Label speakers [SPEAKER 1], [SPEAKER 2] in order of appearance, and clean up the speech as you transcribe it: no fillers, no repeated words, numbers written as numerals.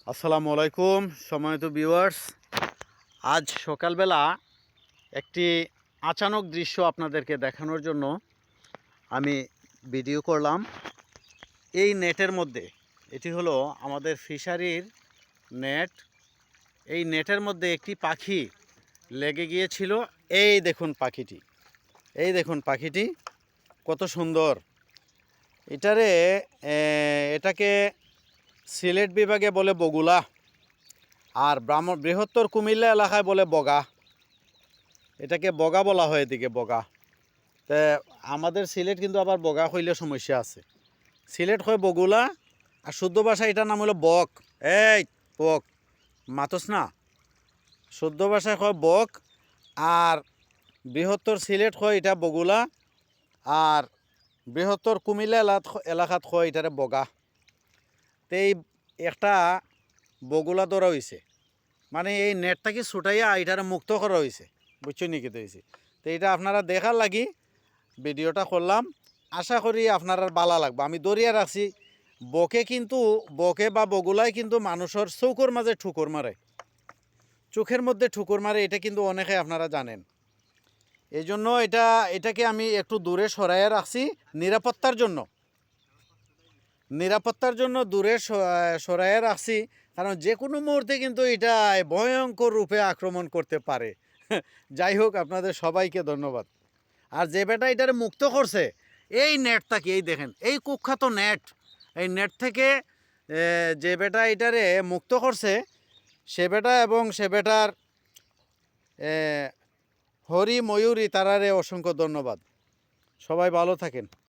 [SPEAKER 1] আসসালামু আলাইকুম সম্মানিত ভিউয়ার্স। আজ সকালবেলা একটি আচানক দৃশ্য আপনাদেরকে দেখানোর জন্য আমি ভিডিও করলাম। এই নেটের মধ্যে, এটি হলো আমাদের ফিশারির নেট। এই নেটের মধ্যে একটি পাখি লেগে গিয়েছিল। এই দেখুন পাখিটি কত সুন্দর। এটাকে সিলেট বিভাগে বলে বগুলা, আর বৃহত্তর কুমিল্লা এলাকায় বলে বগা। এটাকে বগা বলা হয়, এদিকে বগা। তে আমাদের সিলেট কিন্তু আবার বগা হইলে সমস্যা আছে। সিলেট হয় বগুলা, আর শুদ্ধ ভাষা এটার নাম হলো বক। এই বক মাতস না, শুদ্ধ ভাষায় হয় বক, আর বৃহত্তর সিলেট হয় এটা বগুলা, আর বৃহত্তর কুমিল্লা এলাকাত হয় এটারে বগা। তো এই একটা বগুলা ধরা হয়েছে, মানে এই নেটটাকে ছুটাইয়া এটারে মুক্ত করা হয়েছে, বুঝছো নাকি? তো হয়েছে, তো এটা আপনারা দেখার লাগি ভিডিওটা করলাম। আশা করি আপনার ভালো লাগবে। আমি দরিয়া রাখছি। বকে বা বগুলাই কিন্তু মানুষের চৌকোর মাঝে ঠুকুর মারে, চোখের মধ্যে ঠুকুর মারে, এটা কিন্তু অনেকে আপনারা জানেন। এই জন্য এটাকে আমি একটু দূরে সরাইয়া রাখছি নিরাপত্তার জন্য দূরে সরাইয়া রাখছি। কারণ যে কোনো মুহূর্তে কিন্তু এটা ভয়ঙ্কর রূপে আক্রমণ করতে পারে। যাই হোক, আপনাদের সবাইকে ধন্যবাদ। আর যে বেটা এটারে মুক্ত করছে, এই নেটটাকে, এই দেখেন, এই কুখ্যাত নেট, এই নেট থেকে যে বেটা এটারে মুক্ত করছে, সে বেটা এবং সে বেটার হরি ময়ূরী তারারে অসংখ্য ধন্যবাদ। সবাই ভালো থাকেন।